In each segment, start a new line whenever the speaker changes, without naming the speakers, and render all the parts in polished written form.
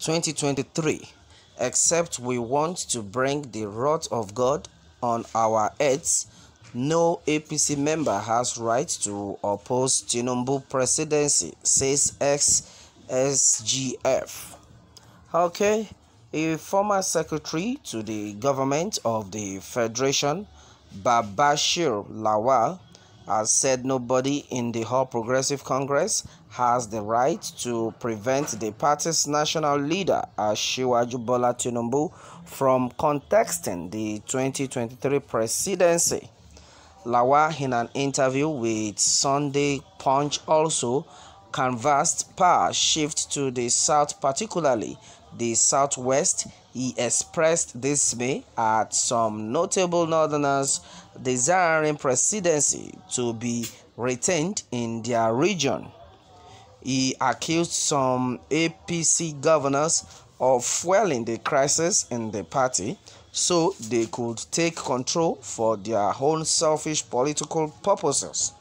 2023. Except we want to bring the wrath of God on our heads, no APC member has right to oppose Tinubu presidency, says ex-SGF. Okay, a former secretary to the government of the Federation, Babachir Lawal, has said nobody in the All Progressive Congress has the right to prevent the party's national leader, Asiwaju Bola Tinubu, from contesting the 2023 presidency. Lawal, in an interview with Sunday Punch, also canvassed power shift to the south, particularly the southwest. He expressed dismay at some notable northerners desiring presidency to be retained in their region. He accused some APC governors of fueling the crisis in the party so they could take control for their own selfish political purposes.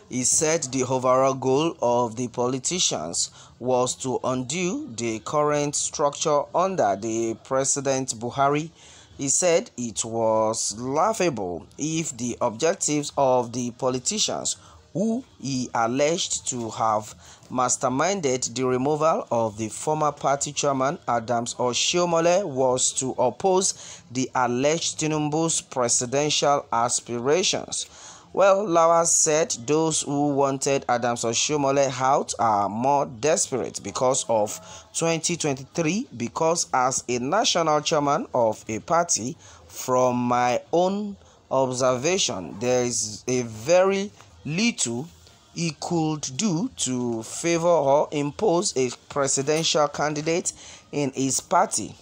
He said the overall goal of the politicians was to undo the current structure under the President Buhari. He said it was laughable if the objectives of the politicians, who he alleged to have masterminded the removal of the former party chairman Adams Oshiomhole, was to oppose the alleged Tinubu's presidential aspirations. Well, Lawal said those who wanted Adams Oshiomhole out are more desperate because of 2023, because as a national chairman of a party, from my own observation, there is a very little he could do to favor or impose a presidential candidate in his party,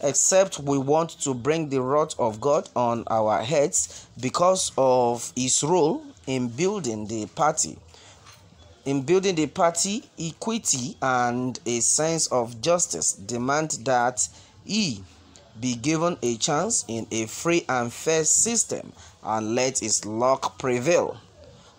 except we want to bring the wrath of God on our heads because of his role in building the party. In building the party, equity and a sense of justice demand that he be given a chance in a free and fair system and let his luck prevail.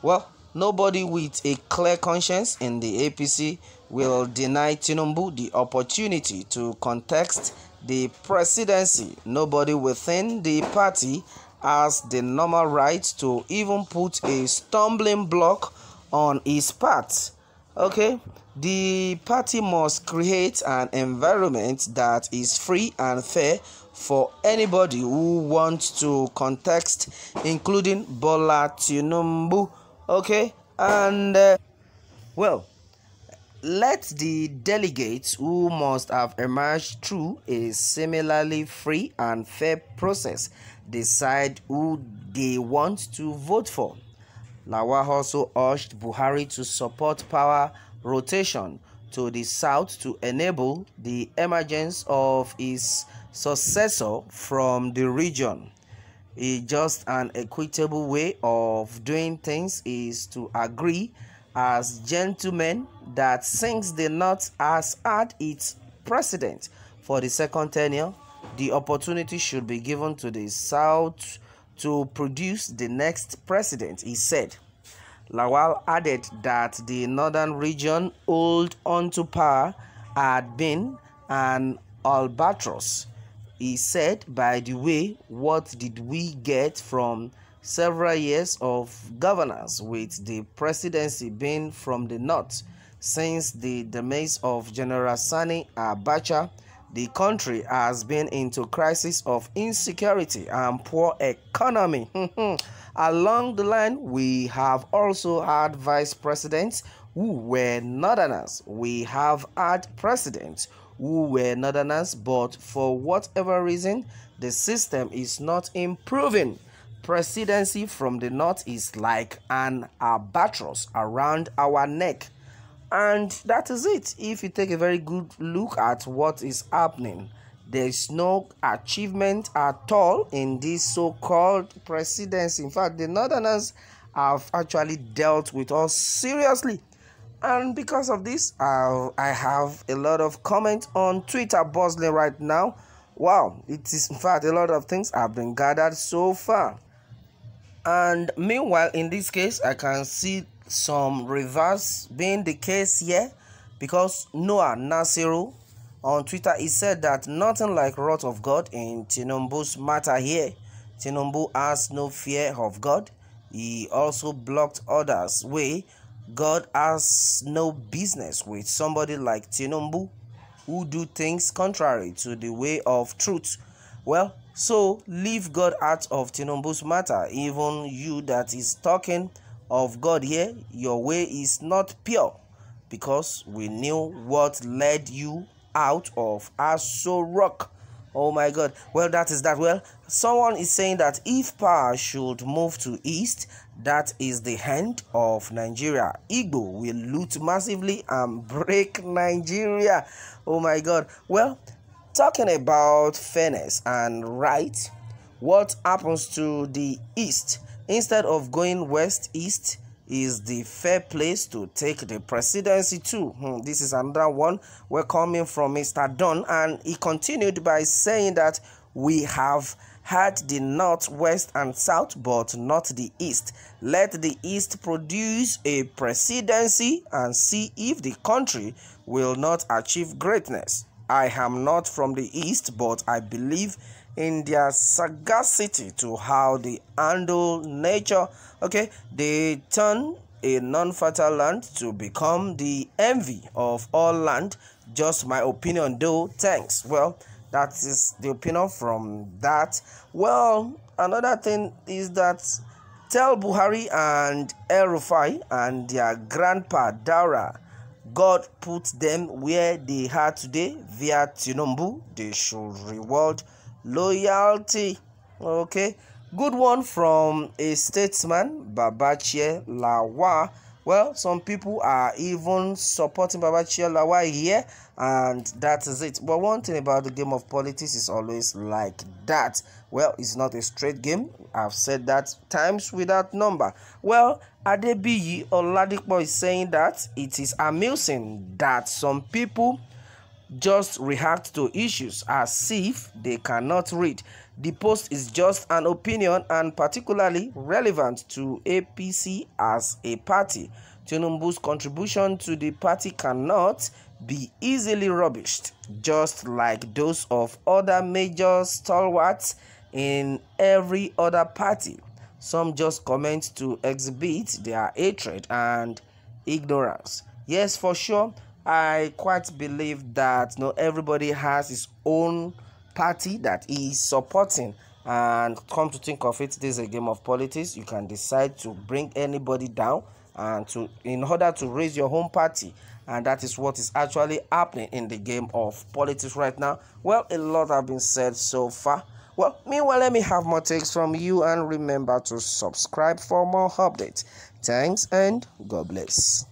Well, nobody with a clear conscience in the APC will deny Tinubu the opportunity to contest the presidency. Nobody within the party has the normal right to even put a stumbling block on his path. Okay, the party must create an environment that is free and fair for anybody who wants to contest, including Bola Tinubu. Okay, and well, let the delegates who must have emerged through a similarly free and fair process decide who they want to vote for. Lawal also urged Buhari to support power rotation to the south to enable the emergence of his successor from the region. A just and equitable way of doing things is to agree as gentlemen that since the North has had its president for the second tenure, the opportunity should be given to the South to produce the next president, he said. Lawal added that the northern region hold onto power had been an albatross. He said, by the way, what did we get from several years of governance with the presidency being from the north? Since the demise of General Sani Abacha, the country has been into crisis of insecurity and poor economy. Along the line, we have also had vice presidents who were northerners. We have had presidents who were northerners, but for whatever reason, the system is not improving. Presidency from the north is like an albatross around our neck. And that is it. If you take a very good look at what is happening, there is no achievement at all in this so-called presidency. In fact, the northerners have actually dealt with us seriously. And because of this, I have a lot of comments on Twitter buzzing right now. Wow, it is in fact a lot of things have been gathered so far. And meanwhile, in this case, I can see some reverse being the case here, because Noah Nasiru, On Twitter, he said that nothing like wrath of God in Tinubu's matter here. Tinubu has no fear of God. He also blocked others' way. God has no business with somebody like Tinubu who do things contrary to the way of truth. Well, so leave God out of Tinubu's matter. Even you that is talking of God here, your way is not pure, because we knew what led you out of Aso Rock. Oh my God. Well, that is that. Well, someone is saying that if power should move to east, that is the end of Nigeria. Igbo will loot massively and break Nigeria. Oh my God. Well, talking about fairness and right, what happens to the east? Instead of going west-east is the fair place to take the presidency to. This is another one. We're coming from Mr. Don, and he continued by saying that we have had the north, west, and south, but not the east. Let the east produce a presidency and see if the country will not achieve greatness. I am not from the east, but I believe in their sagacity to how they handle nature. Okay, they turn a non-fertile land to become the envy of all land. Just my opinion though. Thanks. Well, that is the opinion from that. Well, another thing is that tell Buhari and El Rufai and their grandpa Daura, God put them where they are today via Tinubu. They should reward loyalty. Okay, good one from a statesman, Babachir Lawal. Well, some people are even supporting Babachir Lawal here, and that is it. But one thing about the game of politics is always like that. Well, it's not a straight game. I've said that times without number. Well, Adebiyi Oladipo is saying that it is amusing that some people just react to issues as if they cannot read. The post is just an opinion and particularly relevant to APC as a party. Tinubu's contribution to the party cannot be easily rubbished, just like those of other major stalwarts in every other party. Some just comment to exhibit their hatred and ignorance. Yes, for sure, I quite believe that not everybody has his own party that he is supporting, and come to think of it, this is a game of politics. You can decide to bring anybody down and in order to raise your home party, and that is what is actually happening in the game of politics right now. Well, a lot have been said so far. Well, meanwhile, let me have more takes from you, and remember to subscribe for more updates. Thanks and God bless.